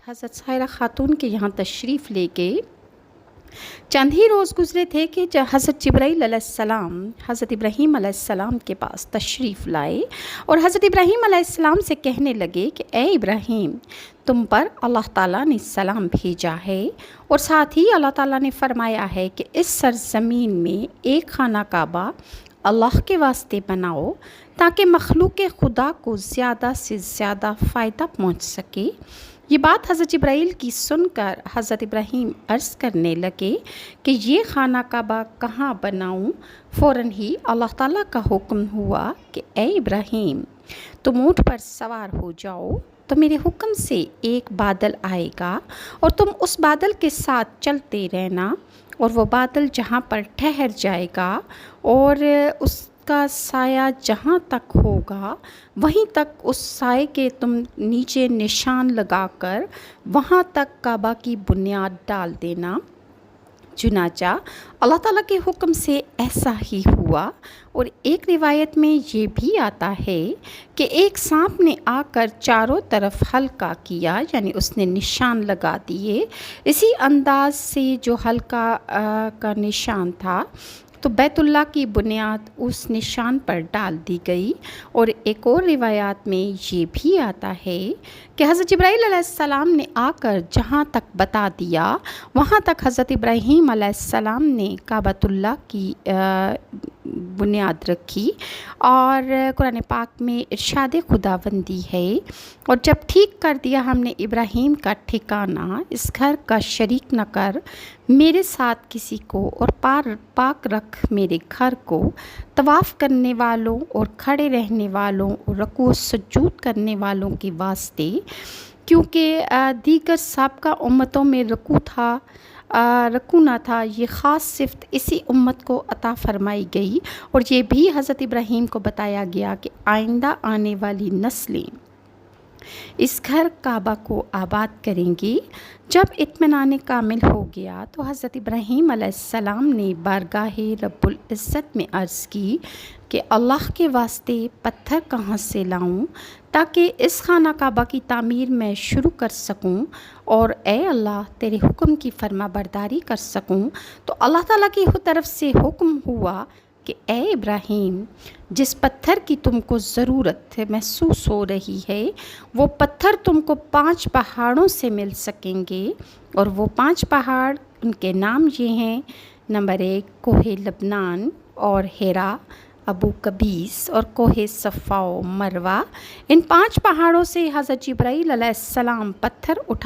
حضرت سائرہ خاتون کے یہاں تشریف لے کے چند ہی روز گزرے تھے کہ جب حضرت جبرائیل علیہ السلام حضرت ابراہیم علیہ السلام کے پاس تشریف لائے اور حضرت ابراہیم علیہ السلام سے کہنے لگے کہ اے ابراہیم، تم پر اللہ تعالیٰ نے سلام بھیجا ہے اور ساتھ ہی اللہ تعالیٰ نے فرمایا ہے کہ اس سرزمین میں ایک خانہ کعبہ اللہ کے واسطے بناؤ تاکہ مخلوق خدا کو زیادہ سے زیادہ فائدہ پہنچ سکے۔ یہ بات حضرت جبرائیل کی سن کر حضرت ابراہیم عرض کرنے لگے کہ یہ خانہ کعبہ کہاں بناؤں؟ فوراً ہی اللہ تعالیٰ کا حکم ہوا کہ اے ابراہیم، تم اونٹ پر سوار ہو جاؤ، تو میرے حکم سے ایک بادل آئے گا اور تم اس بادل کے ساتھ چلتے رہنا، اور وہ بادل جہاں پر ٹھہر جائے گا اور اس کا سایہ جہاں تک ہوگا وہیں تک اس سائے کے تم نیچے نشان لگا کر وہاں تک کعبہ کی بنیاد ڈال دینا۔ چنانچہ اللہ تعالیٰ کے حکم سے ایسا ہی ہوا، اور ایک روایت میں یہ بھی آتا ہے کہ ایک سانپ نے آ کر چاروں طرف حلقہ کیا، یعنی اس نے نشان لگا دیے۔ اسی انداز سے جو حلقہ کا نشان تھا تو بیت اللہ کی بنیاد اس نشان پر ڈال دی گئی۔ اور ایک اور روایات میں یہ بھی آتا ہے کہ حضرت جبرائیل علیہ السلام نے آ کر جہاں تک بتا دیا وہاں تک حضرت ابراہیم علیہ السلام نے کعبۃ اللہ کی بنیاد رکھی، اور قرآن پاک میں ارشاد خداوندی ہے، اور جب ٹھیک کر دیا ہم نے ابراہیم کا ٹھکانہ، اس گھر کا شریک نہ کر میرے ساتھ کسی کو، اور پاک رکھ میرے گھر کو طواف کرنے والوں اور کھڑے رہنے والوں اور رکوع و سجود کرنے والوں کے واسطے، کیونکہ دیگر سابقہ امتوں میں رکوع نہ تھا، یہ خاص صفت اسی امت کو عطا فرمائی گئی۔ اور یہ بھی حضرت ابراہیم کو بتایا گیا کہ آئندہ آنے والی نسلیں اس گھر کعبہ کو آباد کریں گی۔ جب اطمینان کامل ہو گیا تو حضرت ابراہیم علیہ السلام نے بارگاہ رب العزت میں عرض کی کہ اللہ کے واسطے پتھر کہاں سے لاؤں تاکہ اس خانہ کعبہ کی تعمیر میں شروع کر سکوں اور اے اللہ تیرے حکم کی فرما برداری کر سکوں۔ تو اللہ تعالیٰ کی طرف سے حکم ہوا کہ اے ابراہیم، جس پتھر کی تم کو ضرورت محسوس ہو رہی ہے وہ پتھر تم کو 5 پہاڑوں سے مل سکیں گے، اور وہ 5 پہاڑ ان کے نام یہ ہیں: نمبر 1 کوہ لبنان اور ہیرا، ابو قبیس اور کوہ صفا و مروہ۔ ان 5 پہاڑوں سے حضرت جبرائیل علیہ السلام پتھر اٹھا